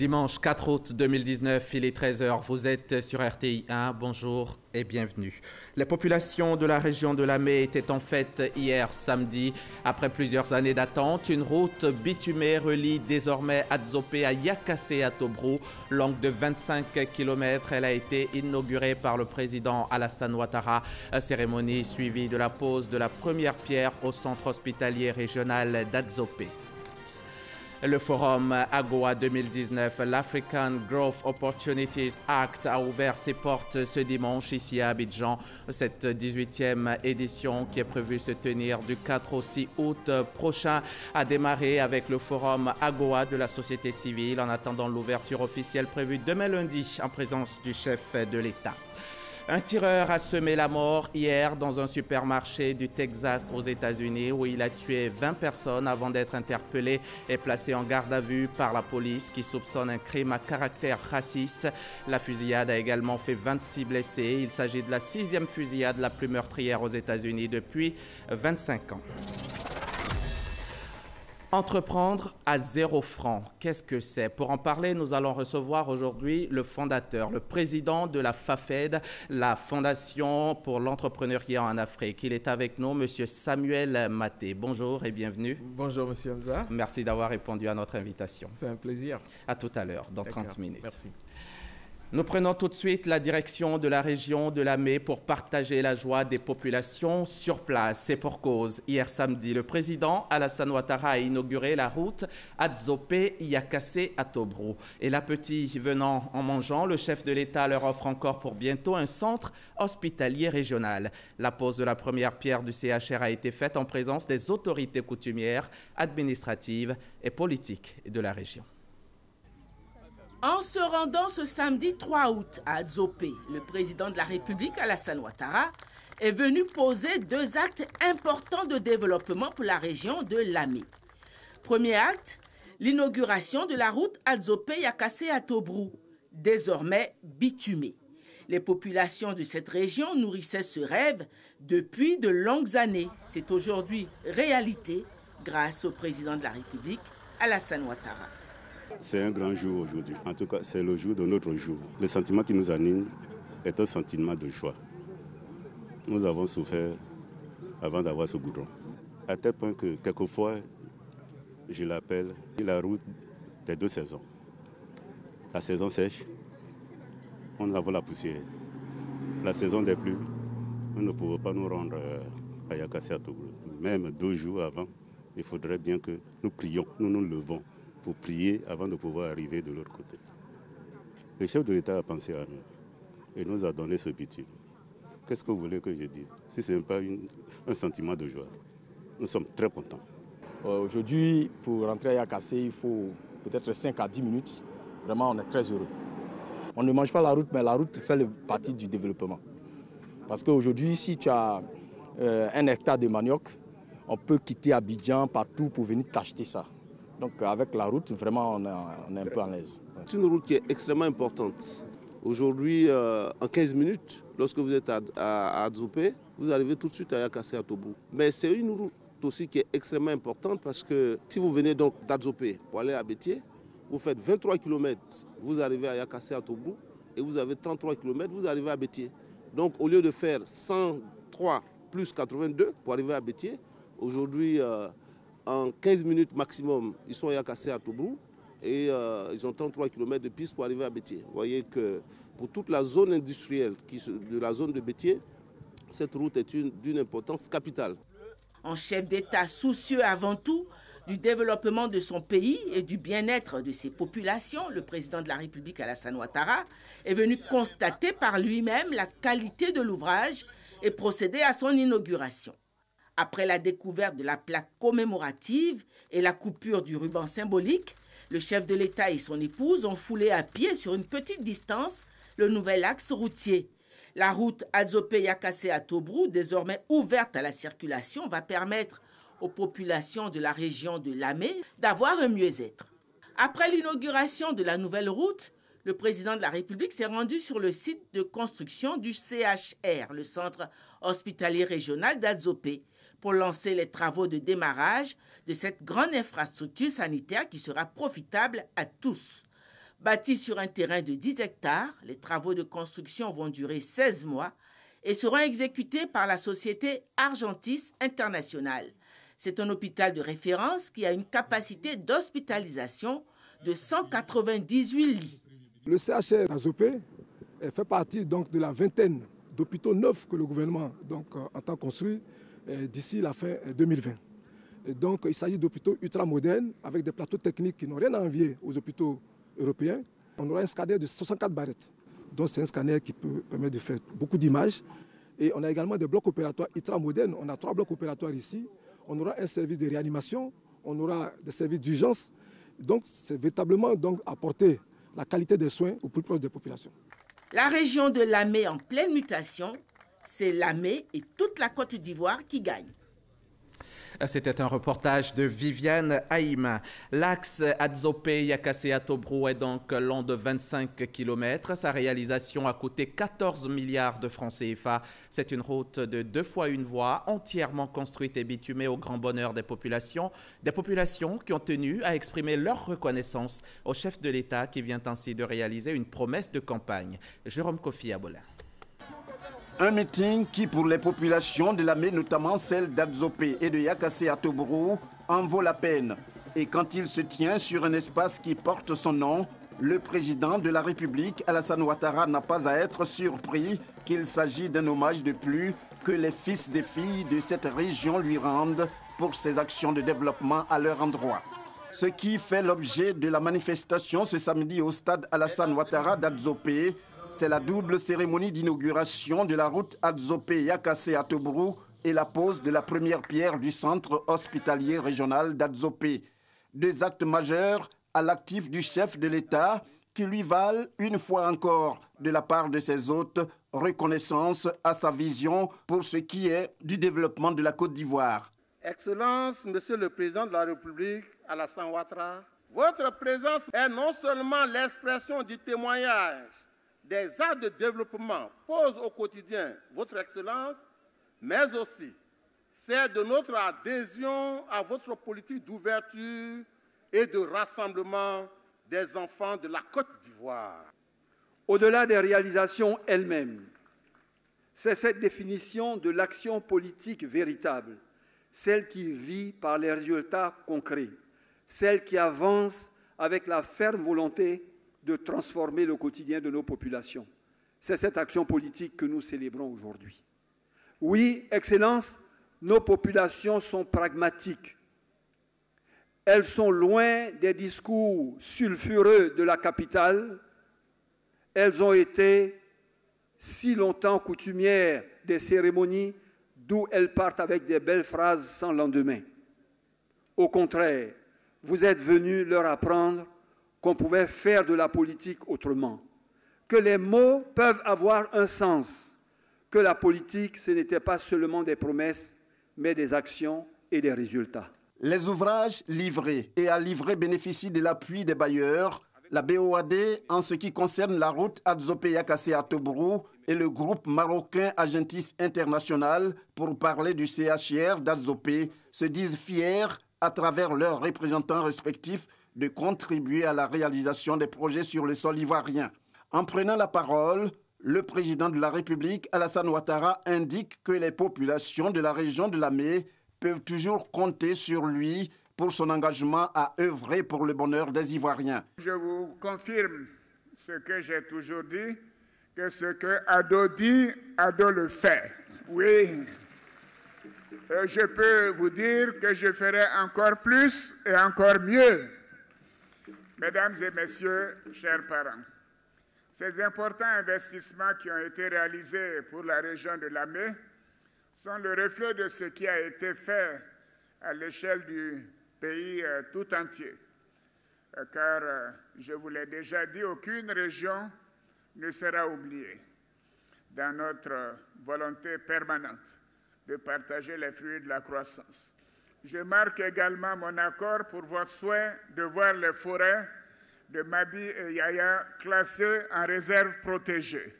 Dimanche 4 août 2019, il est 13 h. Vous êtes sur RTI 1. Bonjour et bienvenue. Les populations de la région de Lamé étaient en fête hier samedi. Après plusieurs années d'attente, une route bitumée relie désormais Adzopé à Yakassé à Tobrou. Longue de 25 km, elle a été inaugurée par le président Alassane Ouattara. Cérémonie suivie de la pose de la première pierre au centre hospitalier régional d'Adzopé. Le forum AGOA 2019, l'African Growth Opportunities Act, a ouvert ses portes ce dimanche ici à Abidjan. Cette 18e édition qui est prévue se tenir du 4 au 6 août prochain a démarré avec le forum AGOA de la société civile en attendant l'ouverture officielle prévue demain lundi en présence du chef de l'État. Un tireur a semé la mort hier dans un supermarché du Texas aux États-Unis où il a tué 20 personnes avant d'être interpellé et placé en garde à vue par la police qui soupçonne un crime à caractère raciste. La fusillade a également fait 26 blessés. Il s'agit de la 6e fusillade la plus meurtrière aux États-Unis depuis 25 ans. Entreprendre à 0 francs, qu'est-ce que c'est? Pour en parler, nous allons recevoir aujourd'hui le fondateur, le président de la FAFED, la Fondation pour l'entrepreneuriat en Afrique. Il est avec nous, M. Samuel Maté. Bonjour et bienvenue. Bonjour, M. Hamza. Merci d'avoir répondu à notre invitation. C'est un plaisir. À tout à l'heure, dans 30 minutes. Merci. Nous prenons tout de suite la direction de la région de Lamé pour partager la joie des populations sur place. C'est pour cause. Hier samedi, le président Alassane Ouattara a inauguré la route Adzopé-Yakassé à Tobrou. Et là, petits venant en mangeant, le chef de l'État leur offre encore pour bientôt un centre hospitalier régional. La pose de la première pierre du CHR a été faite en présence des autorités coutumières, administratives et politiques de la région. En se rendant ce samedi 3 août à Adzopé, le président de la République, Alassane Ouattara, est venu poser 2 actes importants de développement pour la région de Lamé. Premier acte, l'inauguration de la route Adzopé-Yakassé à Tobrou, désormais bitumée. Les populations de cette région nourrissaient ce rêve depuis de longues années. C'est aujourd'hui réalité grâce au président de la République, Alassane Ouattara. C'est un grand jour aujourd'hui. En tout cas, c'est le jour de notre jour. Le sentiment qui nous anime est un sentiment de joie. Nous avons souffert avant d'avoir ce goudron. À tel point que quelquefois, je l'appelle la route des 2 saisons. La saison sèche, on avons la poussière. La saison des pluies, nous ne pouvons pas nous rendre à Yakassé à Tobrou. Même 2 jours avant, il faudrait bien que nous prions, nous nous levons pour prier avant de pouvoir arriver de l'autre côté. Le chef de l'État a pensé à nous et nous a donné ce bitume. Qu'est-ce que vous voulez que je dise? Si ce n'est pas un sentiment de joie, nous sommes très contents. Aujourd'hui, pour rentrer à Yakassé, il faut peut-être 5 à 10 minutes. Vraiment, on est très heureux. On ne mange pas la route, mais la route fait partie du développement. Parce qu'aujourd'hui, si tu as 1 hectare de manioc, on peut quitter Abidjan partout pour venir t'acheter ça. Donc avec la route, vraiment, on est un peu à l'aise. C'est une route qui est extrêmement importante. Aujourd'hui, en 15 minutes, lorsque vous êtes à Adzopé, vous arrivez tout de suite à Yakassé à Tobrou. Mais c'est une route aussi qui est extrêmement importante parce que si vous venez donc d'Adzopé pour aller à Bétié, vous faites 23 km, vous arrivez à Yakassé à Tobrou et vous avez 33 km, vous arrivez à Bétié. Donc au lieu de faire 103 plus 82 pour arriver à Bétié, aujourd'hui, en 15 minutes maximum, ils sont à Yakassé à Tobrou et ils ont 33 km de piste pour arriver à Bétié. Vous voyez que pour toute la zone industrielle de la zone de Bétié, cette route est d'une importance capitale. En chef d'État soucieux avant tout du développement de son pays et du bien-être de ses populations, le président de la République Alassane Ouattara est venu constater par lui-même la qualité de l'ouvrage et procéder à son inauguration. Après la découverte de la plaque commémorative et la coupure du ruban symbolique, le chef de l'État et son épouse ont foulé à pied sur une petite distance le nouvel axe routier. La route Adzopé-Yakassé à Tobrou, désormais ouverte à la circulation, va permettre aux populations de la région de Lamé d'avoir un mieux-être. Après l'inauguration de la nouvelle route, le président de la République s'est rendu sur le site de construction du CHR, le centre hospitalier régional d'Adzopé, pour lancer les travaux de démarrage de cette grande infrastructure sanitaire qui sera profitable à tous. Bâti sur un terrain de 10 hectares, les travaux de construction vont durer 16 mois et seront exécutés par la société Argentis International. C'est un hôpital de référence qui a une capacité d'hospitalisation de 198 lits. Le CHR d'Adzopé fait partie donc de la vingtaine d'hôpitaux neufs que le gouvernement entend construire d'ici la fin 2020. Et donc il s'agit d'hôpitaux ultramodernes avec des plateaux techniques qui n'ont rien à envier aux hôpitaux européens. On aura un scanner de 64 barrettes. Donc c'est un scanner qui peut permettre de faire beaucoup d'images. Et on a également des blocs opératoires ultramodernes. On a 3 blocs opératoires ici. On aura un service de réanimation, on aura des services d'urgence. Donc c'est véritablement apporter la qualité des soins au plus proche des populations. La région de Lamé en pleine mutation, c'est Lamé et toute la Côte d'Ivoire qui gagnent. C'était un reportage de Viviane Haïm. L'axe Adzopé-Yakassé-Atobrou est donc long de 25 km. Sa réalisation a coûté 14 milliards de francs CFA. C'est une route de 2 fois 1 voie, entièrement construite et bitumée au grand bonheur des populations qui ont tenu à exprimer leur reconnaissance au chef de l'État qui vient ainsi de réaliser une promesse de campagne. Jérôme Kofi Abolin. Un meeting qui, pour les populations de Lamé, notamment celles d'Adzopé et de Yakassé-Atobrou, en vaut la peine. Et quand il se tient sur un espace qui porte son nom, le président de la République, Alassane Ouattara, n'a pas à être surpris qu'il s'agit d'un hommage de plus que les fils et filles de cette région lui rendent pour ses actions de développement à leur endroit. Ce qui fait l'objet de la manifestation ce samedi au stade Alassane Ouattara d'Adzopé, c'est la double cérémonie d'inauguration de la route Adzopé-Yakassé-Atobrou et la pose de la première pierre du centre hospitalier régional d'Adzopé. 2 actes majeurs à l'actif du chef de l'État qui lui valent, une fois encore, de la part de ses hôtes, reconnaissance à sa vision pour ce qui est du développement de la Côte d'Ivoire. Excellence, Monsieur le Président de la République, Alassane Ouattara, votre présence est non seulement l'expression du témoignage des actes de développement posent au quotidien votre Excellence, mais aussi c'est de notre adhésion à votre politique d'ouverture et de rassemblement des enfants de la Côte d'Ivoire. Au-delà des réalisations elles-mêmes, c'est cette définition de l'action politique véritable, celle qui vit par les résultats concrets, celle qui avance avec la ferme volonté de transformer le quotidien de nos populations. C'est cette action politique que nous célébrons aujourd'hui. Oui, Excellence, nos populations sont pragmatiques. Elles sont loin des discours sulfureux de la capitale. Elles ont été si longtemps coutumières des cérémonies d'où elles partent avec des belles phrases sans lendemain. Au contraire, vous êtes venus leur apprendre qu'on pouvait faire de la politique autrement, que les mots peuvent avoir un sens, que la politique, ce n'était pas seulement des promesses, mais des actions et des résultats. Les ouvrages livrés et à livrer bénéficient de l'appui des bailleurs, la BOAD en ce qui concerne la route Adzopé-Yakassé-Atobrou et le groupe marocain Argentis International pour parler du CHR d'Adzopé se disent fiers à travers leurs représentants respectifs de contribuer à la réalisation des projets sur le sol ivoirien. En prenant la parole, le président de la République, Alassane Ouattara, indique que les populations de la région de Lamé peuvent toujours compter sur lui pour son engagement à œuvrer pour le bonheur des Ivoiriens. Je vous confirme ce que j'ai toujours dit, que ce que Ado dit, Ado le fait. Oui. Je peux vous dire que je ferai encore plus et encore mieux. Mesdames et messieurs, chers parents, ces importants investissements qui ont été réalisés pour la région de Lamé sont le reflet de ce qui a été fait à l'échelle du pays tout entier. Car, je vous l'ai déjà dit, aucune région ne sera oubliée dans notre volonté permanente de partager les fruits de la croissance. Je marque également mon accord pour votre souhait de voir les forêts de Mabi et Yaya classées en réserve protégée.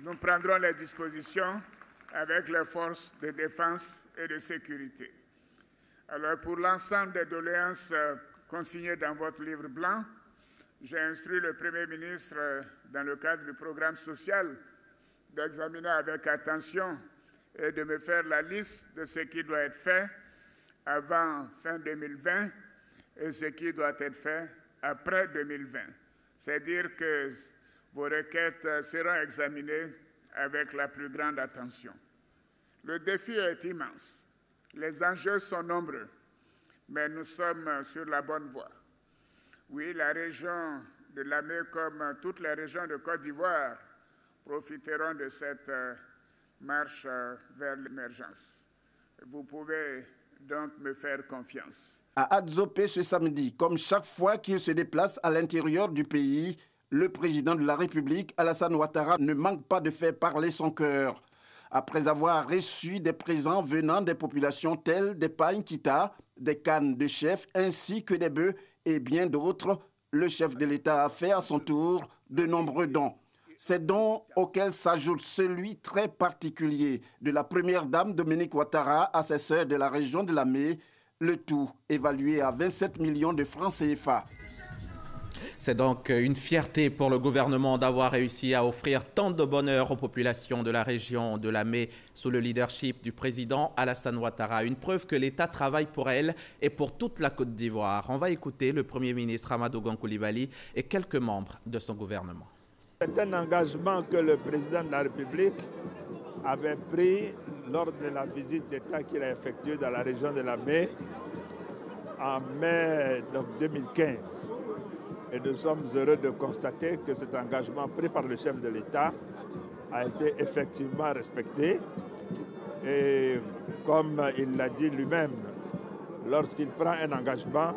Nous prendrons les dispositions avec les forces de défense et de sécurité. Alors, pour l'ensemble des doléances consignées dans votre livre blanc, j'ai instruit le Premier ministre, dans le cadre du programme social, d'examiner avec attention et de me faire la liste de ce qui doit être fait avant fin 2020 et ce qui doit être fait après 2020. C'est-à-dire que vos requêtes seront examinées avec la plus grande attention. Le défi est immense. Les enjeux sont nombreux, mais nous sommes sur la bonne voie. Oui, la région de Lamé, comme toutes les régions de Côte d'Ivoire, profiteront de cette marche vers l'émergence. Vous pouvez donc me faire confiance. À Adzopé ce samedi, comme chaque fois qu'il se déplace à l'intérieur du pays, le président de la République, Alassane Ouattara, ne manque pas de faire parler son cœur. Après avoir reçu des présents venant des populations telles des Païnkita, des cannes de chef, ainsi que des bœufs et bien d'autres, le chef de l'État a fait à son tour de nombreux dons. Ces dons auxquels s'ajoute celui très particulier de la première dame Dominique Ouattara à ses sœurs de la région de Lamé, le tout évalué à 27 millions de francs CFA. C'est donc une fierté pour le gouvernement d'avoir réussi à offrir tant de bonheur aux populations de la région de Lamé sous le leadership du président Alassane Ouattara. Une preuve que l'État travaille pour elle et pour toute la Côte d'Ivoire. On va écouter le Premier ministre Amadou Gon Coulibaly et quelques membres de son gouvernement. C'est un engagement que le président de la République avait pris lors de la visite d'État qu'il a effectuée dans la région de Lamé en mai 2015. Et nous sommes heureux de constater que cet engagement pris par le chef de l'État a été effectivement respecté. Et comme il l'a dit lui-même, lorsqu'il prend un engagement,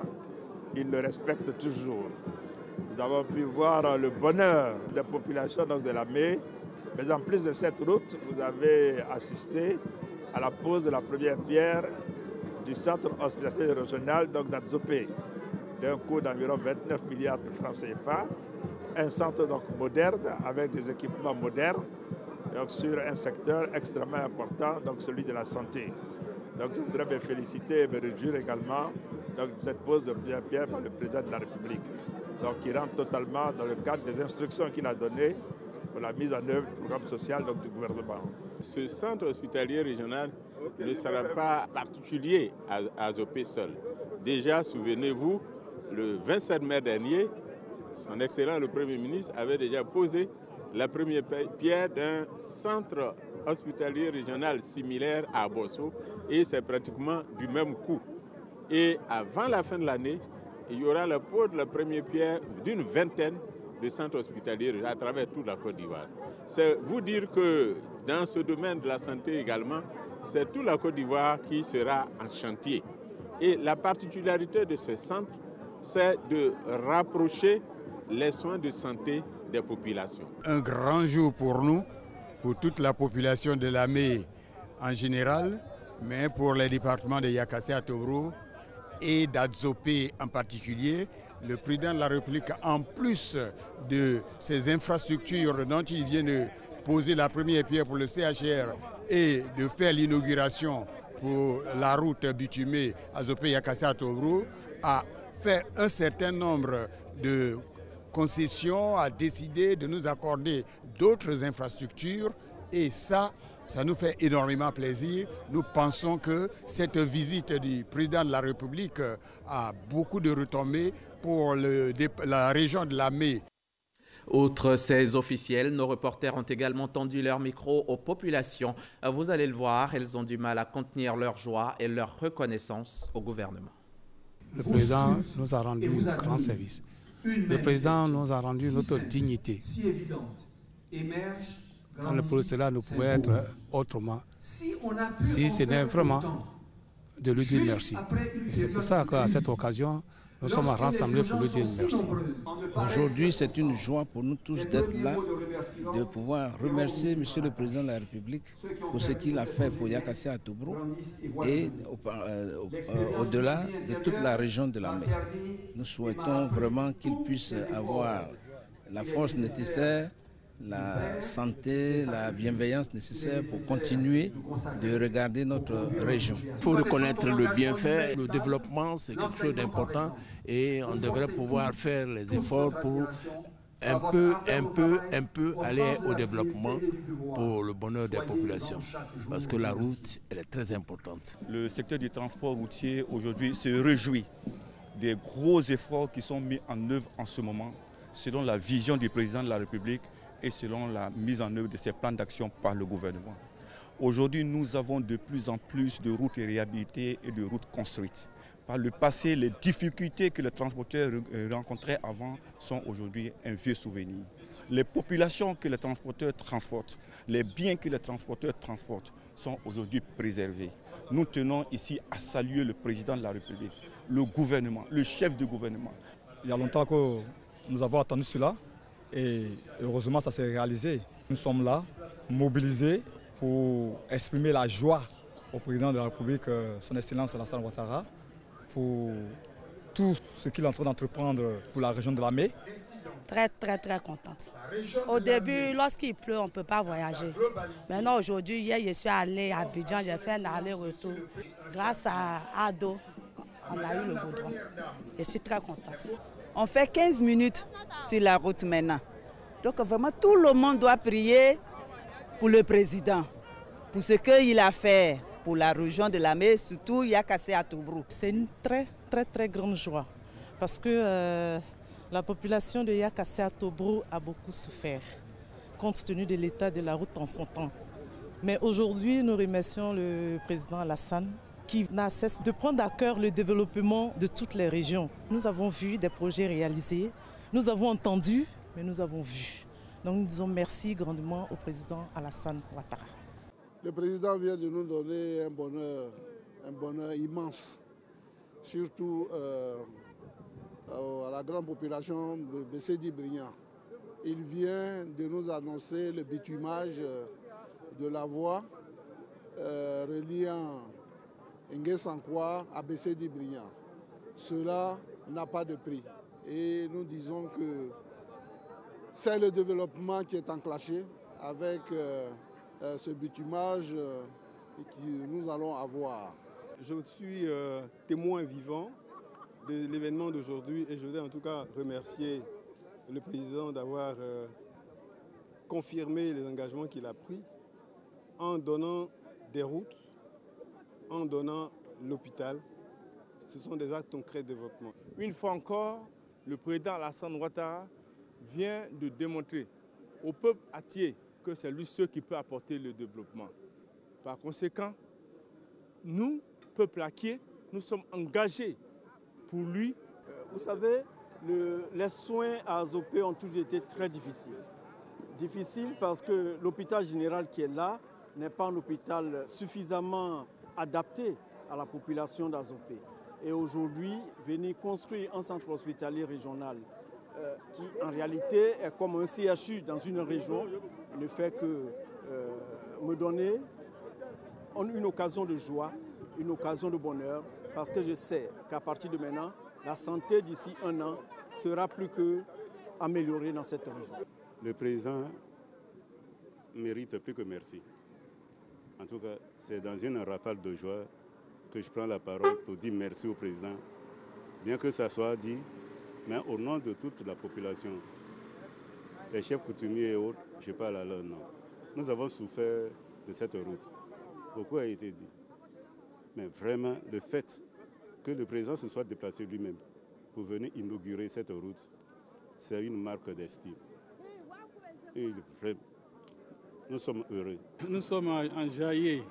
il le respecte toujours. Nous avons pu voir le bonheur des populations de Lamé. Mais en plus de cette route, vous avez assisté à la pose de la première pierre du centre hospitalier régional d'Adzopé, d'un coût d'environ 29 milliards de francs CFA. Un centre moderne, avec des équipements modernes, donc sur un secteur extrêmement important, donc celui de la santé. Donc je voudrais me féliciter et me réjouir également de cette pose de première pierre par le président de la République. Donc il rentre totalement dans le cadre des instructions qu'il a données pour la mise en œuvre du programme social du gouvernement. Ce centre hospitalier régional ne sera pas particulier à Adzopé seul. Déjà, souvenez-vous, le 27 mai dernier, son Excellence le Premier ministre avait déjà posé la première pierre d'un centre hospitalier régional similaire à Bosso et c'est pratiquement du même coût. Et avant la fin de l'année, il y aura la pose de la première pierre d'une vingtaine de centres hospitaliers à travers toute la Côte d'Ivoire. C'est vous dire que dans ce domaine de la santé également, c'est toute la Côte d'Ivoire qui sera en chantier. Et la particularité de ces centres, c'est de rapprocher les soins de santé des populations. Un grand jour pour nous, pour toute la population de Lamé en général, mais pour les départements de Yakassé à Tobro et d'Adzopé en particulier. Le président de la République, en plus de ces infrastructures dont il vient de poser la première pierre pour le CHR et de faire l'inauguration pour la route bitumée Adzopé-Yakassé à Tobro, a fait un certain nombre de concessions, a décidé de nous accorder d'autres infrastructures et ça nous fait énormément plaisir. Nous pensons que cette visite du président de la République a beaucoup de retombées pour la région de Lamé. Outre ces officiels, nos reporters ont également tendu leur micro aux populations. Vous allez le voir, elles ont du mal à contenir leur joie et leur reconnaissance au gouvernement. Le président nous a rendu un grand service. Le président nous a rendu notre dignité. Sans le pour cela, nous pouvons être autrement. Si ce n'est vraiment de lui dire merci. Et c'est pour ça qu'à cette occasion, nous sommes rassemblés pour lui dire merci. Aujourd'hui, c'est une joie pour nous tous d'être là, de pouvoir remercier M. le Président de la République pour ce qu'il a fait pour Yakassé à Tobro et au-delà de toute la région de Lamé. Nous souhaitons vraiment qu'il puisse avoir la force nécessaire la santé, la bienveillance nécessaire pour continuer de regarder notre région. Il faut reconnaître le bienfait, le développement, c'est quelque chose d'important et on devrait pouvoir faire les efforts pour un peu aller au développement pour le bonheur des populations. Parce que la route, elle est très importante. Le secteur du transport routier aujourd'hui se réjouit des gros efforts qui sont mis en œuvre en ce moment, selon la vision du président de la République et selon la mise en œuvre de ces plans d'action par le gouvernement. Aujourd'hui, nous avons de plus en plus de routes réhabilitées et de routes construites. Par le passé, les difficultés que les transporteurs rencontraient avant sont aujourd'hui un vieux souvenir. Les populations que les transporteurs transportent, les biens que les transporteurs transportent sont aujourd'hui préservés. Nous tenons ici à saluer le président de la République, le gouvernement, le chef du gouvernement. Il y a longtemps que nous avons attendu cela et heureusement ça s'est réalisé. Nous sommes là, mobilisés pour exprimer la joie au président de la République, son Excellence Alassane Ouattara, pour tout ce qu'il est en train d'entreprendre pour la région de la Mée. Très contente. Au début, lorsqu'il pleut, on ne peut pas voyager. Maintenant, aujourd'hui, hier, je suis allée à Abidjan, j'ai fait un aller-retour. Grâce à Ado, on a eu le goudron. Je suis très contente. On fait 15 minutes sur la route maintenant. Donc vraiment, tout le monde doit prier pour le président, pour ce qu'il a fait pour la région de la Mée, surtout Yakassé à Tobrou. C'est une très grande joie parce que la population de Yakassé à Tobrou a beaucoup souffert compte tenu de l'état de la route en son temps. Mais aujourd'hui, nous remercions le président Alassane qui n'a cessé de prendre à cœur le développement de toutes les régions. Nous avons vu des projets réalisés, nous avons entendu, mais nous avons vu. Donc nous disons merci grandement au président Alassane Ouattara. Le président vient de nous donner un bonheur immense, surtout à la grande population de Bessedi-Brignan. Il vient de nous annoncer le bitumage de la voie reliant Ngué-Sankwa à Bessedi-Brignan. Cela n'a pas de prix et nous disons que c'est le développement qui est enclenché avec ce bitumage que nous allons avoir. Je suis témoin vivant de l'événement d'aujourd'hui et je voudrais en tout cas remercier le président d'avoir confirmé les engagements qu'il a pris en donnant des routes, en donnant l'hôpital. Ce sont des actes concrets de développement. Une fois encore, le président Alassane Ouattara vient de démontrer au peuple atié que c'est lui seul qui peut apporter le développement. Par conséquent, nous, peuple acquier, nous sommes engagés pour lui. Vous savez, les soins à Azopé ont toujours été très difficiles. Difficiles parce que l'hôpital général qui est là n'est pas un hôpital suffisamment adapté à la population d'Azopé. Et aujourd'hui, venir construire un centre hospitalier régional qui en réalité est comme un CHU dans une région, ne fait que me donner une occasion de joie, une occasion de bonheur, parce que je sais qu'à partir de maintenant, la santé d'ici un an sera plus qu'améliorée dans cette région. Le président mérite plus que merci. En tout cas, c'est dans une rafale de joie que je prends la parole pour dire merci au président, bien que ça soit dit, mais au nom de toute la population, les chefs coutumiers et autres, je parle à leur nom. Nous avons souffert de cette route. Beaucoup a été dit. Mais vraiment, le fait que le président se soit déplacé lui-même pour venir inaugurer cette route, c'est une marque d'estime. Et nous sommes heureux. Nous sommes enjaillés,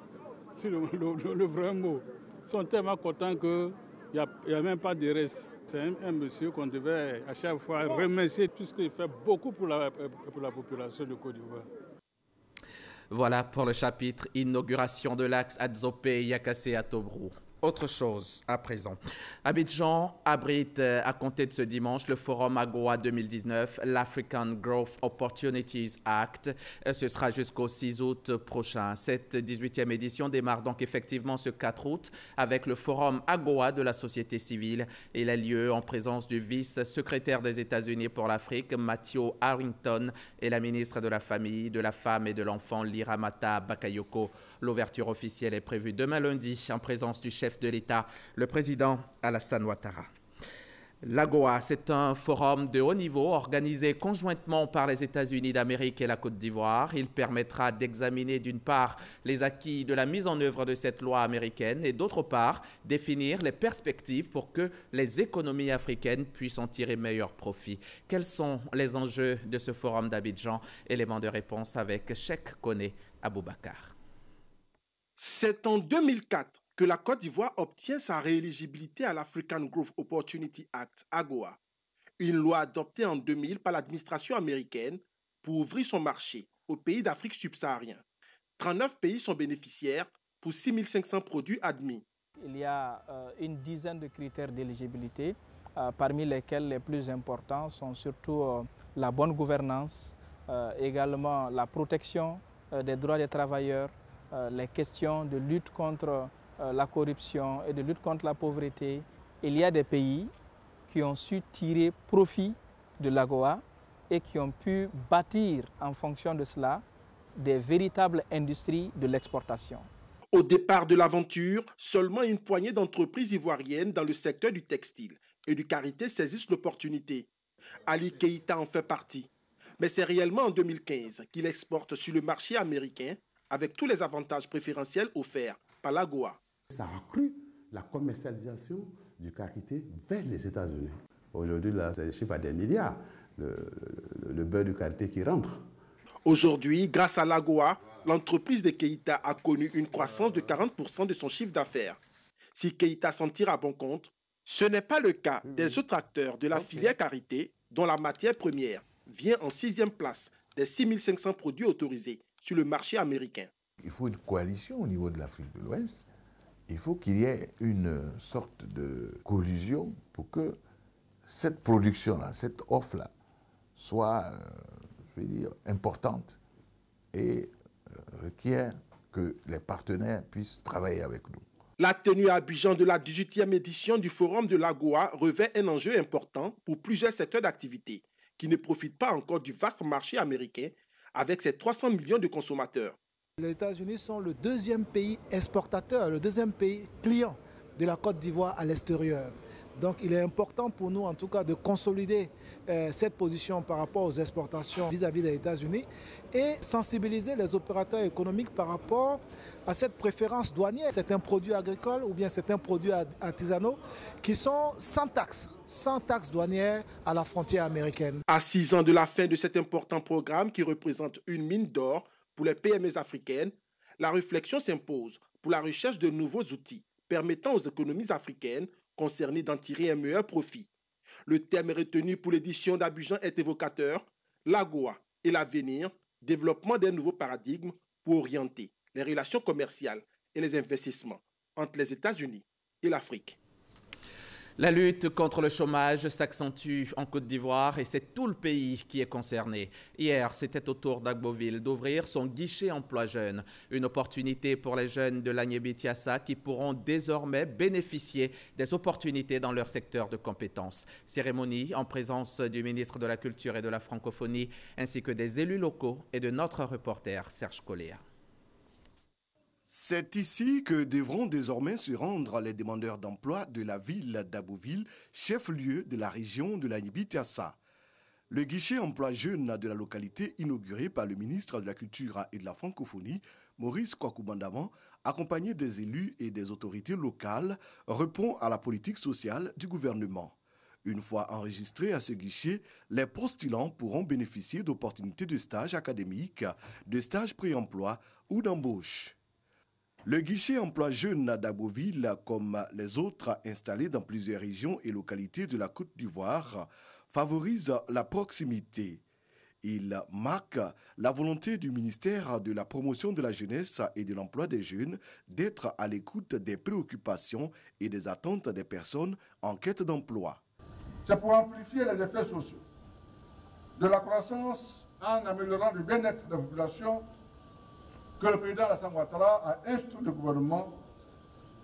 c'est le vrai mot. Ils sont tellement contents qu'il n'y a même pas de reste. C'est un monsieur qu'on devait à chaque fois remercier puisqu'il fait beaucoup pour la population de Côte d'Ivoire. Voilà pour le chapitre inauguration de l'axe Adzopé Yakassé à Tobrou. Autre chose à présent. Abidjan abrite à compter de ce dimanche le forum AGOA 2019, l'African Growth Opportunities Act. Ce sera jusqu'au 6 août prochain. Cette 18e édition démarre donc effectivement ce 4 août avec le forum AGOA de la société civile. Il a lieu en présence du vice-secrétaire des États-Unis pour l'Afrique, Matthew Harrington, et la ministre de la Famille, de la Femme et de l'Enfant, Liramata Bakayoko. L'ouverture officielle est prévue demain lundi en présence du chef de l'État, le président Alassane Ouattara. L'AGOA, c'est un forum de haut niveau organisé conjointement par les États-Unis d'Amérique et la Côte d'Ivoire. Il permettra d'examiner d'une part les acquis de la mise en œuvre de cette loi américaine et d'autre part définir les perspectives pour que les économies africaines puissent en tirer meilleur profit. Quels sont les enjeux de ce forum d'Abidjan? Élément de réponse avec Cheikh Koné Aboubakar. C'est en 2004 que la Côte d'Ivoire obtient sa rééligibilité à l'African Growth Opportunity Act, AGOA, une loi adoptée en 2000 par l'administration américaine pour ouvrir son marché aux pays d'Afrique subsaharienne. 39 pays sont bénéficiaires pour 6500 produits admis. Il y a une dizaine de critères d'éligibilité, parmi lesquels les plus importants sont surtout la bonne gouvernance, également la protection des droits des travailleurs, les questions de lutte contre la corruption et de lutte contre la pauvreté. Il y a des pays qui ont su tirer profit de l'AGOA et qui ont pu bâtir en fonction de cela des véritables industries de l'exportation. Au départ de l'aventure, seulement une poignée d'entreprises ivoiriennes dans le secteur du textile et du karité saisissent l'opportunité. Ali Keïta en fait partie. Mais c'est réellement en 2015 qu'il exporte sur le marché américain avec tous les avantages préférentiels offerts par l'AGOA. Ça a accru la commercialisation du karité vers les États-Unis. Aujourd'hui, là, c'est le chiffre à des milliards, le beurre du karité qui rentre. Aujourd'hui, grâce à l'AGOA, l'entreprise de Keïta a connu une croissance de 40% de son chiffre d'affaires. Si Keïta s'en tire à bon compte, ce n'est pas le cas des autres acteurs de la filière karité, dont la matière première vient en 6e place des 6500 produits autorisés sur le marché américain. Il faut une coalition au niveau de l'Afrique de l'Ouest. Il faut qu'il y ait une sorte de collusion pour que cette production-là, cette offre-là, soit, je veux dire, importante et requiert que les partenaires puissent travailler avec nous. La tenue à Abidjan de la 18e édition du Forum de l'AGOA revêt un enjeu important pour plusieurs secteurs d'activité qui ne profitent pas encore du vaste marché américain avec ses 300 millions de consommateurs. Les États-Unis sont le deuxième pays exportateur, le deuxième pays client de la Côte d'Ivoire à l'extérieur. Donc il est important pour nous en tout cas de consolider cette position par rapport aux exportations vis-à-vis des États-Unis et sensibiliser les opérateurs économiques par rapport à cette préférence douanière. Certains produits agricoles ou bien certains produits artisanaux qui sont sans taxe douanière à la frontière américaine. À 6 ans de la fin de cet important programme qui représente une mine d'or pour les PME africaines, la réflexion s'impose pour la recherche de nouveaux outils permettant aux économies africaines concernées d'en tirer un meilleur profit. Le thème retenu pour l'édition d'Abidjan est évocateur, l'AGOA et l'avenir, développement d'un nouveau paradigme pour orienter les relations commerciales et les investissements entre les États-Unis et l'Afrique. La lutte contre le chômage s'accentue en Côte d'Ivoire et c'est tout le pays qui est concerné. Hier, c'était au tour d'Agboville d'ouvrir son guichet emploi jeunes. Une opportunité pour les jeunes de l'Agnébitiassa qui pourront désormais bénéficier des opportunités dans leur secteur de compétences. Cérémonie en présence du ministre de la Culture et de la Francophonie ainsi que des élus locaux et de notre reporter Serge Coléa. C'est ici que devront désormais se rendre les demandeurs d'emploi de la ville d'Agboville, chef-lieu de la région de l'Agnébitiassa. Le guichet emploi jeune de la localité, inauguré par le ministre de la Culture et de la Francophonie, Maurice Kwaku-Bandaman, accompagné des élus et des autorités locales, répond à la politique sociale du gouvernement. Une fois enregistrés à ce guichet, les postulants pourront bénéficier d'opportunités de stage académique, de stage pré-emploi ou d'embauche. Le guichet emploi jeune d'Agboville, comme les autres installés dans plusieurs régions et localités de la Côte d'Ivoire, favorise la proximité. Il marque la volonté du ministère de la Promotion de la Jeunesse et de l'Emploi des Jeunes d'être à l'écoute des préoccupations et des attentes des personnes en quête d'emploi. C'est pour amplifier les effets sociaux de la croissance en améliorant le bien-être de la population que le président Alassane Ouattara a instruit le gouvernement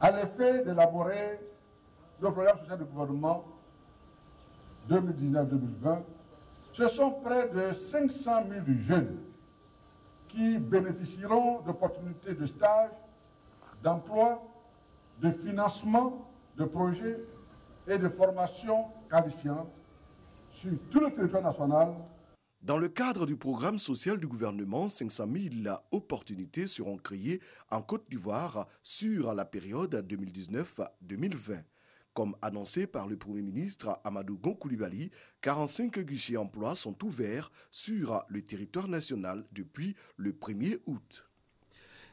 à l'effet d'élaborer le programme social du gouvernement 2019-2020. Ce sont près de 500 000 jeunes qui bénéficieront d'opportunités de stage, d'emploi, de financement de projets et de formation qualifiante sur tout le territoire national. Dans le cadre du programme social du gouvernement, 500 000 opportunités seront créées en Côte d'Ivoire sur la période 2019-2020. Comme annoncé par le Premier ministre Amadou Gon Coulibaly, 45 guichets emploi sont ouverts sur le territoire national depuis le 1er août.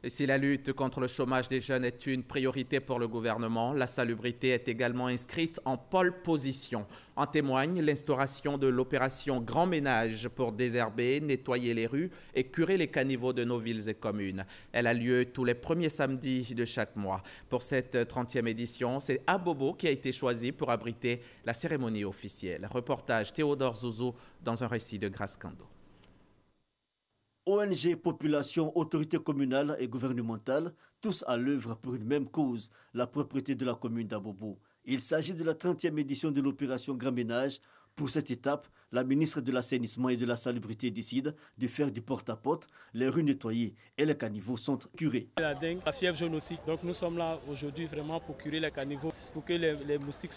Et si la lutte contre le chômage des jeunes est une priorité pour le gouvernement, la salubrité est également inscrite en pole position. En témoigne l'instauration de l'opération Grand Ménage pour désherber, nettoyer les rues et curer les caniveaux de nos villes et communes. Elle a lieu tous les premiers samedis de chaque mois. Pour cette 30e édition, c'est Abobo qui a été choisi pour abriter la cérémonie officielle. Reportage Théodore Zouzou dans un récit de Grace Kando. ONG, population, autorités communales et gouvernementales, tous à l'œuvre pour une même cause, la propriété de la commune d'Abobo. Il s'agit de la 30e édition de l'opération Grand Ménage. Pour cette étape, la ministre de l'Assainissement et de la Salubrité décide de faire du porte-à-porte, les rues nettoyées et les caniveaux sont curés. La dengue, la fièvre jaune aussi. Donc nous sommes là aujourd'hui vraiment pour curer les caniveaux, pour que les moustiques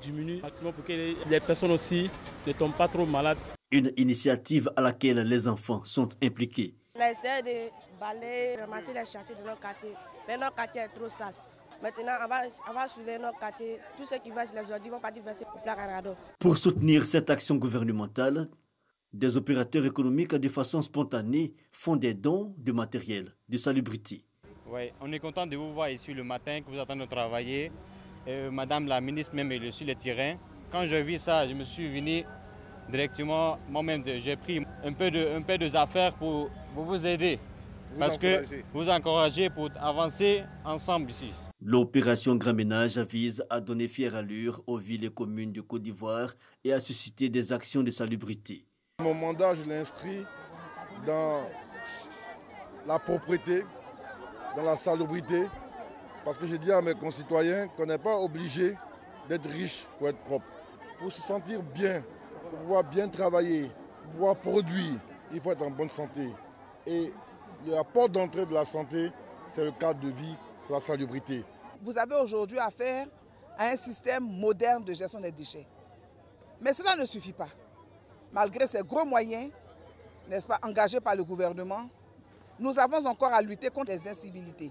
diminuent, pour que les personnes aussi ne tombent pas trop malades. Une initiative à laquelle les enfants sont impliqués. On essaie de balayer, ramasser les chassis de notre quartier. Mais notre quartier est trop sale. Maintenant, on va suivre notre quartier. Tous ceux qui versent les ordures vont partir verser au plat Carado. Pour soutenir cette action gouvernementale, des opérateurs économiques de façon spontanée font des dons de matériel de salubrité. Oui, on est content de vous voir ici le matin, que vous attendez de travailler. Madame la ministre même est sur le terrain. Quand je vis ça, je me suis venu directement, moi-même, j'ai pris un peu de affaires pour vous aider. Parce que vous encouragez pour avancer ensemble ici. L'opération Grand Ménage vise à donner fière allure aux villes et communes de Côte d'Ivoire et à susciter des actions de salubrité. Mon mandat, je l'ai inscrit dans la propreté, dans la salubrité, parce que je dis à mes concitoyens qu'on n'est pas obligé d'être riche pour être propre. Pour se sentir bien, pour pouvoir bien travailler, pour pouvoir produire, il faut être en bonne santé. Et la porte d'entrée de la santé, c'est le cadre de vie, c'est la salubrité. Vous avez aujourd'hui affaire à un système moderne de gestion des déchets. Mais cela ne suffit pas. Malgré ces gros moyens, n'est-ce pas, engagés par le gouvernement, nous avons encore à lutter contre les incivilités.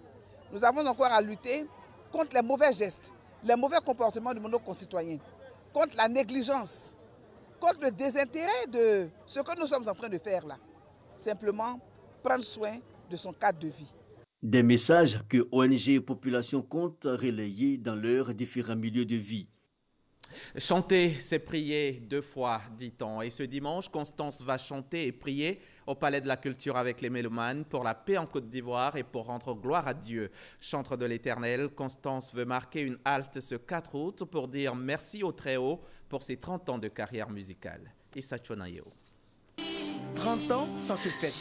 Nous avons encore à lutter contre les mauvais gestes, les mauvais comportements de nos concitoyens, contre la négligence, contre le désintérêt de ce que nous sommes en train de faire là. Simplement prendre soin de son cadre de vie. Des messages que ONG et population comptent relayer dans leurs différents milieux de vie. Chanter, c'est prier 2 fois, dit-on. Et ce dimanche, Constance va chanter et prier au Palais de la Culture avec les mélomanes pour la paix en Côte d'Ivoire et pour rendre gloire à Dieu. Chantre de l'Éternel, Constance veut marquer une halte ce 4 août pour dire merci au Très-Haut pour ses 30 ans de carrière musicale. Issa Chonayeo. 30 ans, ça se fête.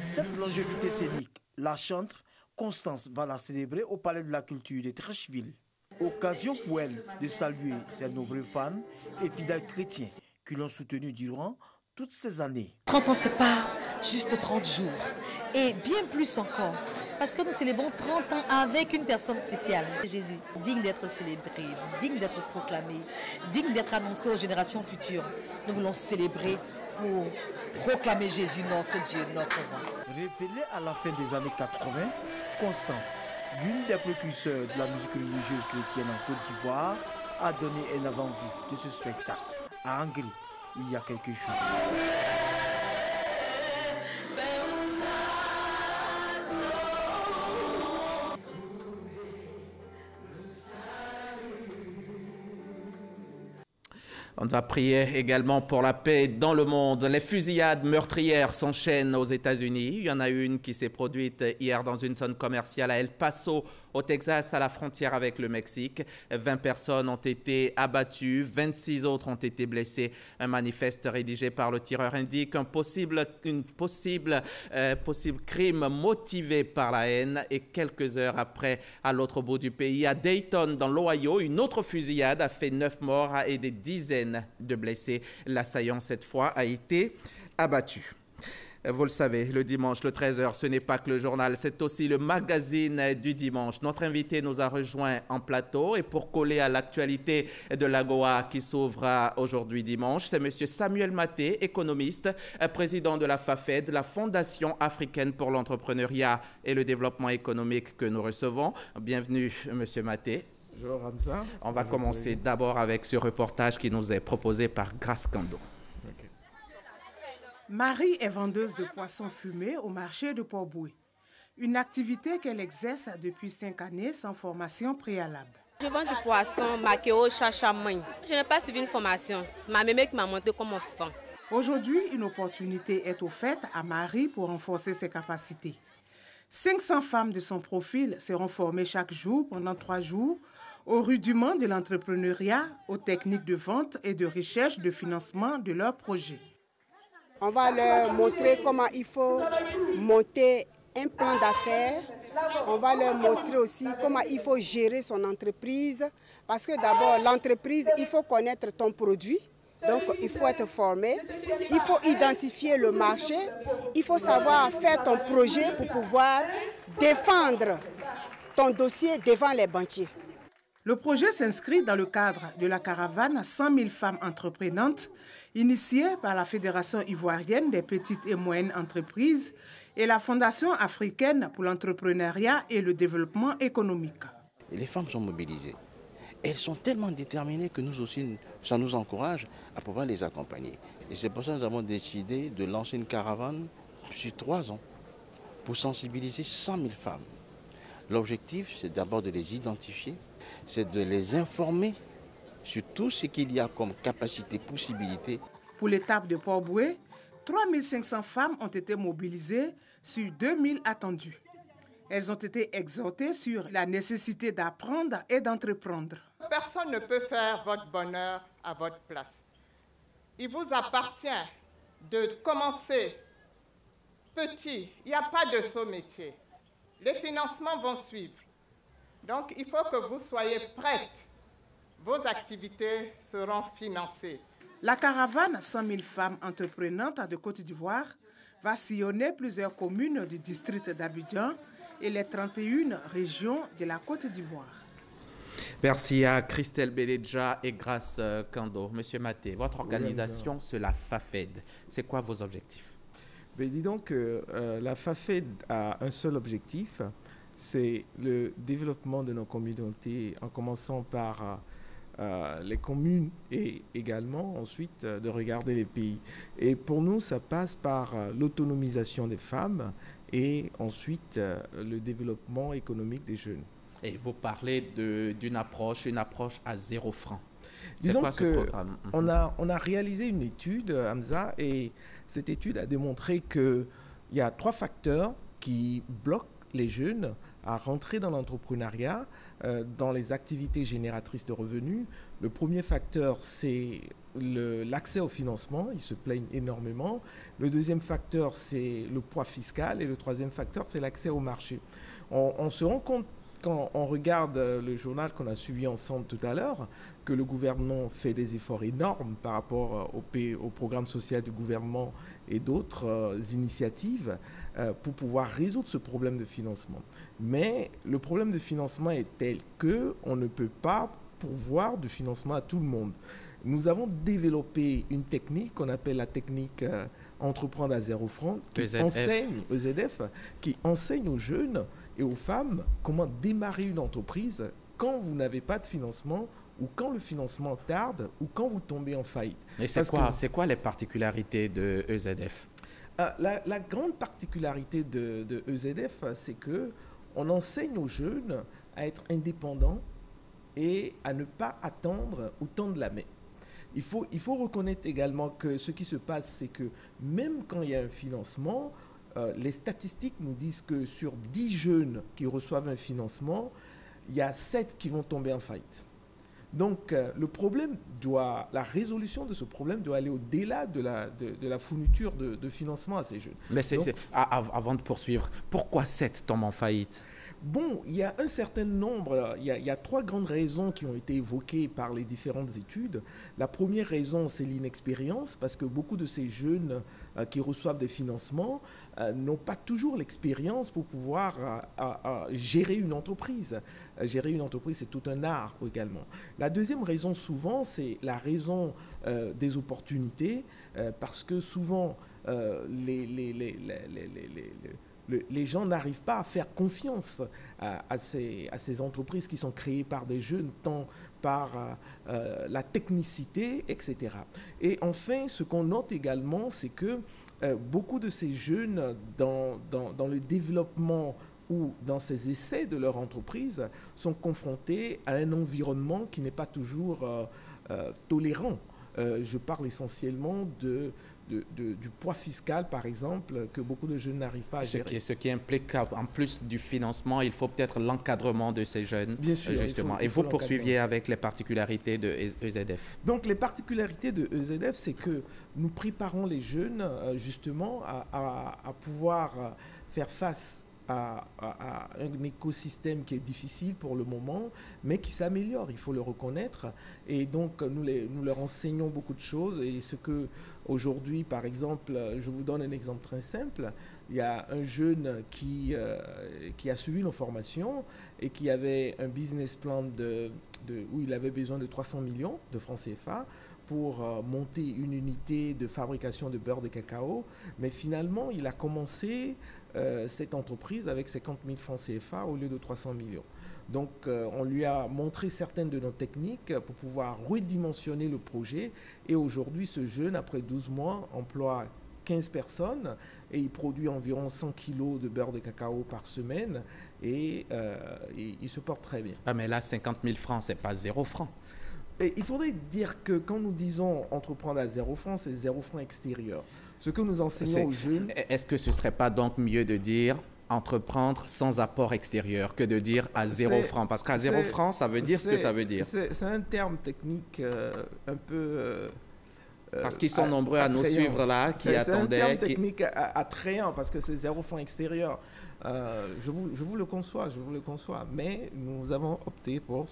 Cette longévité scénique, la chantre, Constance va la célébrer au Palais de la Culture de Trécheville. Occasion pour elle de saluer ses nombreux fans et fidèles chrétiens qui l'ont soutenue durant toutes ces années. 30 ans, c'est pas juste 30 jours. Et bien plus encore. Parce que nous célébrons 30 ans avec une personne spéciale. Jésus, digne d'être célébré, digne d'être proclamé, digne d'être annoncé aux générations futures. Nous voulons célébrer pour proclamer Jésus, notre Dieu, notre roi. Révélée à la fin des années 80, Constance, l'une des précurseurs de la musique religieuse chrétienne en Côte d'Ivoire, a donné un avant-goût de ce spectacle à Angri il y a quelques jours. On doit prier également pour la paix dans le monde. Les fusillades meurtrières s'enchaînent aux États-Unis. Il y en a une qui s'est produite hier dans une zone commerciale à El Paso, au Texas, à la frontière avec le Mexique. 20 personnes ont été abattues, 26 autres ont été blessées. Un manifeste rédigé par le tireur indique un possible crime motivé par la haine. Et quelques heures après, à l'autre bout du pays, à Dayton, dans l'Ohio, une autre fusillade a fait 9 morts et des dizaines de blessés. L'assaillant, cette fois, a été abattu. Vous le savez, le dimanche, le 13h, ce n'est pas que le journal, c'est aussi le magazine du dimanche. Notre invité nous a rejoint en plateau et pour coller à l'actualité de l'AGOA qui s'ouvre aujourd'hui dimanche, c'est M. Samuel Maté, économiste, président de la FAFED, la Fondation africaine pour l'entrepreneuriat et le développement économique que nous recevons. Bienvenue, M. Maté. Bonjour Hamza. On va commencer d'abord avec ce reportage qui nous est proposé par Grace Kando. Marie est vendeuse de poissons fumés au marché de Port-Boué. Une activité qu'elle exerce depuis 5 années sans formation préalable. Je vends du poisson maquereau chachamoy. Je n'ai pas suivi une formation. C'est ma mémé qui m'a monté comment faire. Aujourd'hui, une opportunité est offerte à Marie pour renforcer ses capacités. 500 femmes de son profil seront formées chaque jour pendant 3 jours aux rudiments de l'entrepreneuriat, aux techniques de vente et de recherche de financement de leurs projets. On va leur montrer comment il faut monter un plan d'affaires. On va leur montrer aussi comment il faut gérer son entreprise. Parce que d'abord, l'entreprise, il faut connaître ton produit. Donc, il faut être formé. Il faut identifier le marché. Il faut savoir faire ton projet pour pouvoir défendre ton dossier devant les banquiers. Le projet s'inscrit dans le cadre de la caravane 100 000 femmes entreprenantes initiée par la Fédération ivoirienne des petites et moyennes entreprises et la Fondation africaine pour l'entrepreneuriat et le développement économique. Les femmes sont mobilisées. Elles sont tellement déterminées que nous aussi, ça nous encourage à pouvoir les accompagner. Et c'est pour ça que nous avons décidé de lancer une caravane sur 3 ans pour sensibiliser 100 000 femmes. L'objectif, c'est d'abord de les identifier, c'est de les informer sur tout ce qu'il y a comme capacité, possibilité. Pour l'étape de Port-Boué, 3500 femmes ont été mobilisées sur 2000 attendues. Elles ont été exhortées sur la nécessité d'apprendre et d'entreprendre. Personne ne peut faire votre bonheur à votre place. Il vous appartient de commencer petit. Il n'y a pas de saut métier. Les financements vont suivre. Donc, il faut que vous soyez prêtes. Vos activités seront financées. La caravane 100 000 femmes entreprenantes de Côte d'Ivoire va sillonner plusieurs communes du district d'Abidjan et les 31 régions de la Côte d'Ivoire. Merci à Christelle Beledja et Grace Kando. Monsieur Maté, votre organisation, c'est la FAFED. C'est quoi vos objectifs? Dis donc, la FAFED a un seul objectif, c'est le développement de nos communautés, en commençant par les communes et également ensuite de regarder les pays. Et pour nous, ça passe par l'autonomisation des femmes et ensuite le développement économique des jeunes. Et vous parlez d'une approche à 0 francs. Disons qu'on a réalisé une étude, Hamza, et cette étude a démontré qu'il y a 3 facteurs qui bloquent les jeunes à rentrer dans l'entrepreneuriat, dans les activités génératrices de revenus. Le premier facteur, c'est l'accès au financement. Ils se plaignent énormément. Le deuxième facteur, c'est le poids fiscal. Et le troisième facteur, c'est l'accès au marché. On se rend compte, quand on regarde le journal qu'on a suivi ensemble tout à l'heure, que le gouvernement fait des efforts énormes par rapport au programme social du gouvernement et d'autres initiatives pour pouvoir résoudre ce problème de financement. Mais le problème de financement est tel qu'on ne peut pas pourvoir du financement à tout le monde. Nous avons développé une technique qu'on appelle la technique Entreprendre à 0 francs, EZF, qui enseigne aux jeunes et aux femmes comment démarrer une entreprise quand vous n'avez pas de financement ou quand le financement tarde ou quand vous tombez en faillite. Et c'est quoi les particularités de EZF? La grande particularité de EZF, c'est qu'on enseigne aux jeunes à être indépendants et à ne pas attendre ou tendre la main. il faut reconnaître également que ce qui se passe, c'est que même quand il y a un financement, les statistiques nous disent que sur 10 jeunes qui reçoivent un financement, il y a 7 qui vont tomber en faillite. Donc, la résolution de ce problème doit aller au-delà de la fourniture de financement à ces jeunes. Mais avant de poursuivre, pourquoi 7 tombent en faillite? Bon, il y a un certain nombre, il y a 3 grandes raisons qui ont été évoquées par les différentes études. La première raison, c'est l'inexpérience, parce que beaucoup de ces jeunes qui reçoivent des financements n'ont pas toujours l'expérience pour pouvoir gérer une entreprise. Gérer une entreprise, c'est tout un art également. La deuxième raison, souvent, c'est la raison des opportunités, parce que souvent, les gens n'arrivent pas à faire confiance à ces entreprises qui sont créées par des jeunes, tant par la technicité, etc. Et enfin, ce qu'on note également, c'est que beaucoup de ces jeunes, dans le développement ou dans ces essais de leur entreprise, sont confrontés à un environnement qui n'est pas toujours tolérant. Je parle essentiellement du poids fiscal, par exemple, que beaucoup de jeunes n'arrivent pas à gérer. Ce qui implique, en plus du financement, il faut peut-être l'encadrement de ces jeunes. Bien sûr, justement. Et vous poursuiviez avec les particularités de EZF. Donc, les particularités de EZF, c'est que nous préparons les jeunes, justement, à pouvoir faire face à un écosystème qui est difficile pour le moment, mais qui s'améliore, il faut le reconnaître. Et donc, nous leur enseignons beaucoup de choses. Et ce que, aujourd'hui, par exemple, je vous donne un exemple très simple. Il y a un jeune qui a suivi nos formations et qui avait un business plan où il avait besoin de 300 millions de francs CFA pour monter une unité de fabrication de beurre de cacao. Mais finalement, il a commencé cette entreprise avec 50 000 francs CFA au lieu de 300 millions. Donc, on lui a montré certaines de nos techniques pour pouvoir redimensionner le projet. Et aujourd'hui, ce jeune, après 12 mois, emploie 15 personnes et il produit environ 100 kilos de beurre de cacao par semaine et il se porte très bien. Ah, mais là, 50 000 francs, c'est pas 0 francs. Et il faudrait dire que quand nous disons entreprendre à 0 francs, c'est 0 francs extérieur. Ce que nous enseignons aux jeunes... Est-ce que ce ne serait pas donc mieux de dire entreprendre sans apport extérieur que de dire à 0 francs? Parce qu'à 0 francs, ça veut dire ce que ça veut dire. C'est un terme technique un peu... parce qu'ils sont nombreux à nous suivre là, qui attendaient... C'est un terme technique attrayant parce que c'est 0 francs extérieur. Je vous le conçois, mais nous avons opté pour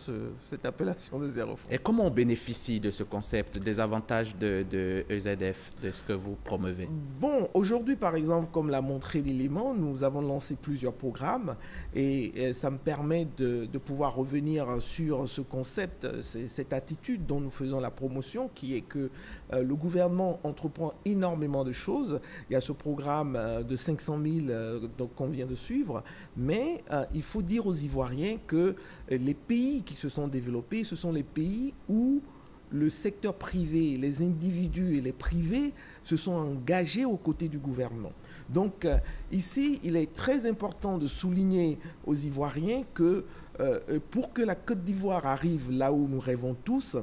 cette appellation de 0 francs. Et comment on bénéficie de ce concept, des avantages de EZF, de ce que vous promeuvez? Bon, aujourd'hui, par exemple, comme l'a montré l'élément, nous avons lancé plusieurs programmes et ça me permet de pouvoir revenir sur ce concept, cette attitude dont nous faisons la promotion, qui est que le gouvernement entreprend énormément de choses. Il y a ce programme de 500 000 qu'on vient de suivre, mais il faut dire aux Ivoiriens que les pays qui se sont développés, ce sont les pays où le secteur privé, les individus et les privés se sont engagés aux côtés du gouvernement. Donc ici, il est très important de souligner aux Ivoiriens que pour que la Côte d'Ivoire arrive là où nous rêvons tous,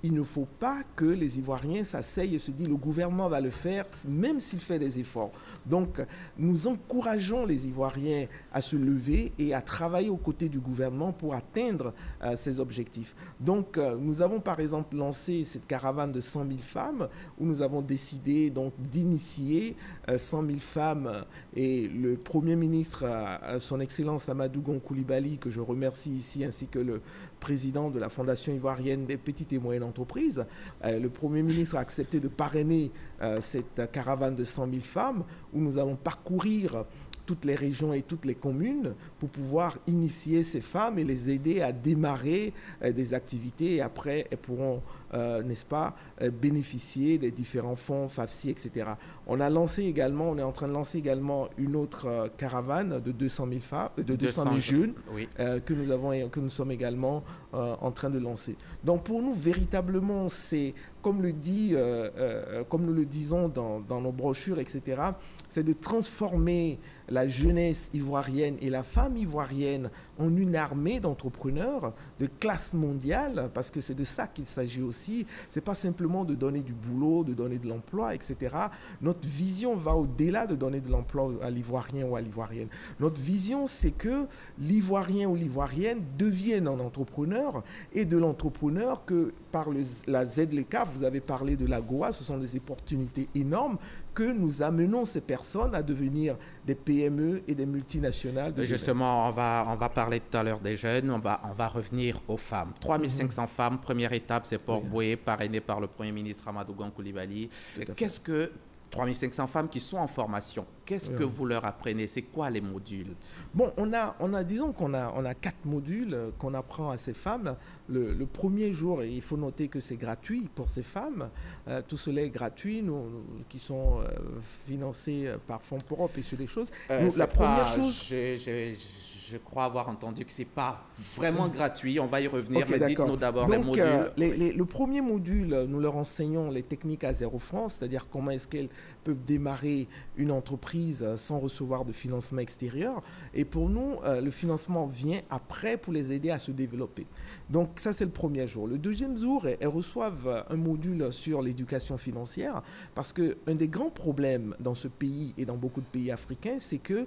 il ne faut pas que les Ivoiriens s'asseyent et se disent le gouvernement va le faire même s'il fait des efforts. Donc nous encourageons les Ivoiriens à se lever et à travailler aux côtés du gouvernement pour atteindre ces objectifs. Donc nous avons par exemple lancé cette caravane de 100 000 femmes où nous avons décidé donc d'initier 100 000 femmes et le Premier ministre, son Excellence Amadou Gon Coulibaly, que je remercie ici, ainsi que le président de la Fondation ivoirienne des petites et moyennes entreprises. Le Premier ministre a accepté de parrainer cette caravane de 100 000 femmes où nous allons parcourir toutes les régions et toutes les communes pour pouvoir initier ces femmes et les aider à démarrer des activités et après elles pourront, n'est-ce pas, bénéficier des différents fonds, FAFSI, etc. On est en train de lancer également une autre caravane de 200 000 femmes, de 200 000 jeunes oui. que nous sommes également en train de lancer. Donc pour nous, véritablement, c'est, comme nous le disons dans nos brochures, etc., c'est de transformer la jeunesse ivoirienne et la femme ivoirienne en une armée d'entrepreneurs de classe mondiale, parce que c'est de ça qu'il s'agit aussi. aussi, ce n'est pas simplement de donner du boulot, de donner de l'emploi, etc. Notre vision va au-delà de donner de l'emploi à l'Ivoirien ou à l'Ivoirienne. Notre vision, c'est que l'Ivoirien ou l'Ivoirienne devienne un entrepreneur, et de l'entrepreneur que par la ZLK, vous avez parlé de l'AGOA, ce sont des opportunités énormes que nous amenons ces personnes à devenir des PME et des multinationales. Justement, on va parler tout à l'heure des jeunes, on va revenir aux femmes. 3500 femmes, première étape, c'est Port-Boué, parrainé par le Premier ministre Amadou Gon Coulibaly. Qu'est-ce que 3500 femmes qui sont en formation, qu'est-ce que vous leur apprenez? C'est quoi les modules? Bon, disons qu'on a 4 modules qu'on apprend à ces femmes. Le premier jour, il faut noter que c'est gratuit pour ces femmes. Tout cela est gratuit, qui sont financés par Fonds pour Europe et sur des choses. La première chose... Je crois avoir entendu que ce n'est pas vraiment gratuit. On va y revenir, mais dites-nous d'abord les modules. Le premier module, nous leur enseignons les techniques à 0 francs, c'est-à-dire comment est-ce qu'elles peuvent démarrer une entreprise sans recevoir de financement extérieur. Et pour nous, le financement vient après pour les aider à se développer. Donc ça, c'est le premier jour. Le deuxième jour, elles reçoivent un module sur l'éducation financière, parce qu'un des grands problèmes dans ce pays et dans beaucoup de pays africains, c'est que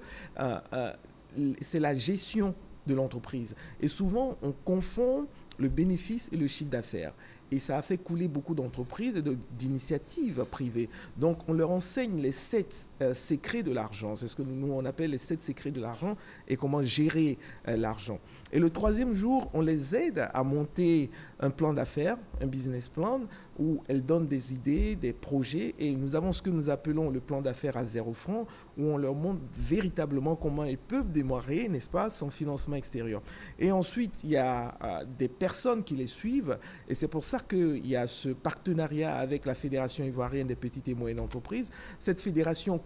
c'est la gestion de l'entreprise. Et souvent, on confond le bénéfice et le chiffre d'affaires. Et ça a fait couler beaucoup d'entreprises et d'initiatives privées. Donc, on leur enseigne les 7 secrets de l'argent. C'est ce que nous, on appelle les 7 secrets de l'argent et comment gérer l'argent. Et le troisième jour, on les aide à monter un plan d'affaires, un business plan, où elles donnent des idées, des projets. Et nous avons ce que nous appelons le plan d'affaires à 0 francs, où on leur montre véritablement comment ils peuvent démarrer, n'est-ce pas, sans financement extérieur. Et ensuite, il y a des personnes qui les suivent. Et c'est pour ça qu'il y a ce partenariat avec la Fédération ivoirienne des petites et moyennes entreprises. Cette fédération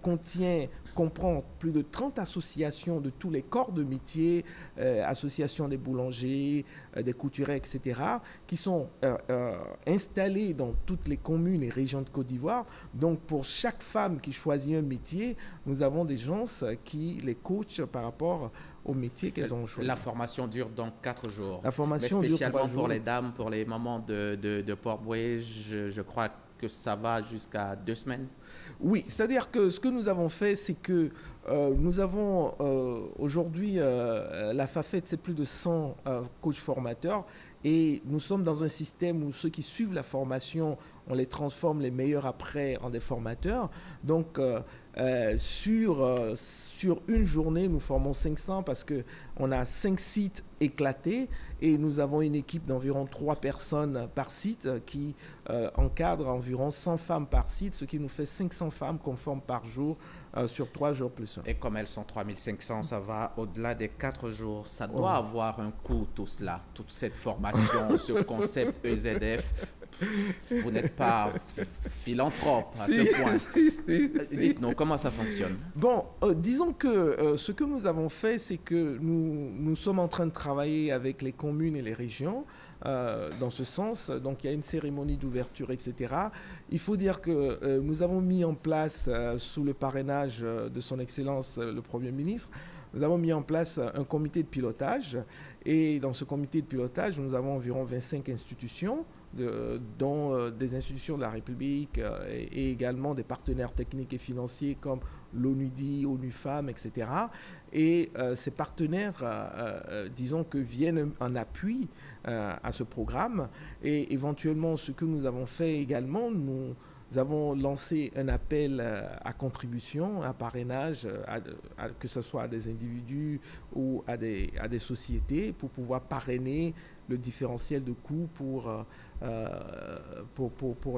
comprend plus de 30 associations de tous les corps de métier, associations des boulangers, des couturiers, etc., qui sont installées dans toutes les communes et régions de Côte d'Ivoire. Donc, pour chaque femme qui choisit un métier, nous avons des gens qui les coachent par rapport au métier qu'elles ont choisi. La formation dure donc 4 jours. La formation dure 3 jours. Mais spécialement pour les dames, pour les mamans de Port-Boué, je crois que ça va jusqu'à 2 semaines. Oui, c'est-à-dire que ce que nous avons fait, c'est que nous avons aujourd'hui, la FAFET, c'est plus de 100 coachs formateurs, et nous sommes dans un système où ceux qui suivent la formation, on les transforme les meilleurs après en des formateurs. Donc, sur une journée, nous formons 500 parce qu'on a 5 sites éclatés et nous avons une équipe d'environ 3 personnes par site qui encadre environ 100 femmes par site, ce qui nous fait 500 femmes qu'on forme par jour sur 3 jours plus 1. Et comme elles sont 3500, ça va au-delà des 4 jours. Ça doit avoir un coût, tout cela, toute cette formation, ce concept EZF. Vous n'êtes pas philanthrope à ce point. Dites-nous, comment ça fonctionne? Bon, disons que ce que nous avons fait, c'est que nous sommes en train de travailler avec les communes et les régions dans ce sens. Donc, il y a une cérémonie d'ouverture, etc. Il faut dire que nous avons mis en place, sous le parrainage de son Excellence le Premier ministre, nous avons mis en place un comité de pilotage. Et dans ce comité de pilotage, nous avons environ 25 institutions, dont des institutions de la République et également des partenaires techniques et financiers comme l'ONUDI, ONU Femmes, etc. Et ces partenaires, disons que viennent en appui à ce programme. Et éventuellement, ce que nous avons fait également, nous avons lancé un appel à contribution, à parrainage, que ce soit à des individus ou à des sociétés, pour pouvoir parrainer le différentiel de coûts pour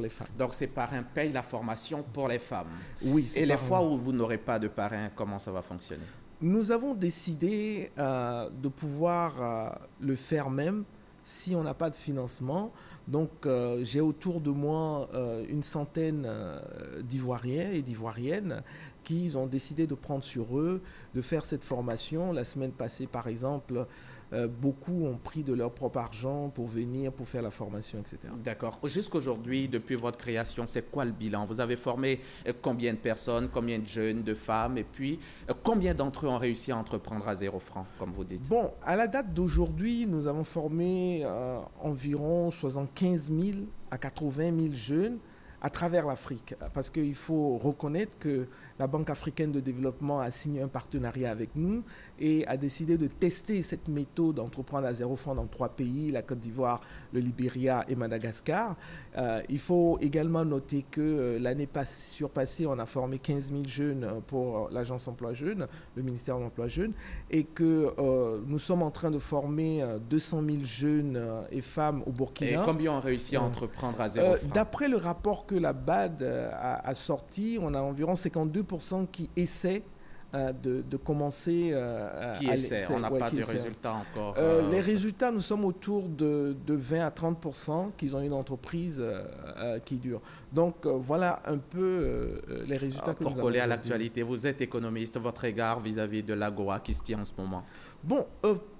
les femmes. Donc ces parrains payent la formation pour les femmes. Oui. Et les fois où vous n'aurez pas de parrain, comment ça va fonctionner? Nous avons décidé de pouvoir le faire même si on n'a pas de financement. Donc j'ai autour de moi une centaine d'Ivoiriens et d'Ivoiriennes qui ont décidé de prendre sur eux, de faire cette formation. La semaine passée, par exemple, beaucoup ont pris de leur propre argent pour venir, pour faire la formation, etc. D'accord. Jusqu'aujourd'hui, depuis votre création, c'est quoi le bilan? Vous avez formé combien de personnes, combien de jeunes, de femmes, et puis combien d'entre eux ont réussi à entreprendre à 0 francs, comme vous dites? Bon, à la date d'aujourd'hui, nous avons formé environ 75 000 à 80 000 jeunes à travers l'Afrique. Parce qu'il faut reconnaître que la Banque africaine de développement a signé un partenariat avec nous et a décidé de tester cette méthode d'entreprendre à 0 francs dans 3 pays, la Côte d'Ivoire, le Libéria et Madagascar. Il faut également noter que l'année surpassée, on a formé 15 000 jeunes pour l'Agence Emploi Jeunes, le ministère de l'Emploi Jeunes, et que nous sommes en train de former 200 000 jeunes et femmes au Burkina. Et combien ont réussi à entreprendre à 0 francs? D'après le rapport que la BAD a sorti, on a environ 52% qui essaient de commencer qui essaie? On n'a pas de résultats encore. Les résultats, nous sommes autour de 20 à 30% qu'ils ont une entreprise qui dure. Donc voilà un peu les résultats que nous avons. Pour coller à l'actualité, vous êtes économiste, votre égard vis-à-vis de l'AGOA qui se tient en ce moment? Bon,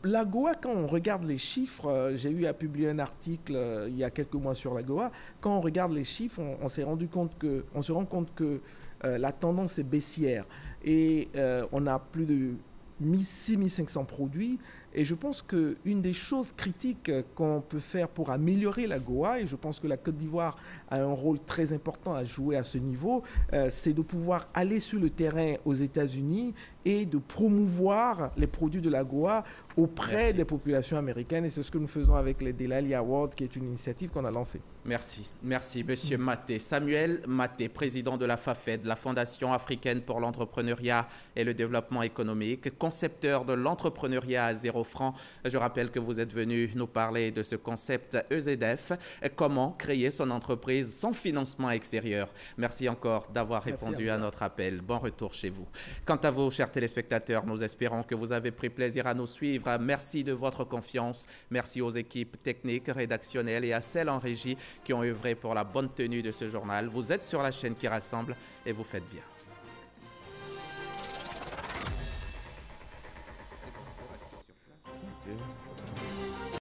l'AGOA, quand on regarde les chiffres, j'ai eu à publier un article il y a quelques mois sur l'AGOA. Quand on regarde les chiffres, on se rend compte que la tendance est baissière. Et on a plus de 6500 produits. Et je pense qu'une des choses critiques qu'on peut faire pour améliorer l'AGOA, et je pense que la Côte d'Ivoire a un rôle très important à jouer à ce niveau, c'est de pouvoir aller sur le terrain aux États-Unis et de promouvoir les produits de l'AGOA auprès des populations américaines. Et c'est ce que nous faisons avec les Delali Awards, qui est une initiative qu'on a lancée. Merci. Merci, Monsieur Maté. Samuel Maté, président de la FAFED, la Fondation africaine pour l'entrepreneuriat et le développement économique, concepteur de l'entrepreneuriat à 0 francs. Je rappelle que vous êtes venu nous parler de ce concept EZF, comment créer son entreprise sans financement extérieur. Merci encore d'avoir répondu à notre appel. Bon retour chez vous. Quant à vous, chers téléspectateurs, nous espérons que vous avez pris plaisir à nous suivre. Merci de votre confiance. Merci aux équipes techniques, rédactionnelles et à celles en régie qui ont œuvré pour la bonne tenue de ce journal. Vous êtes sur la chaîne qui rassemble et vous faites bien.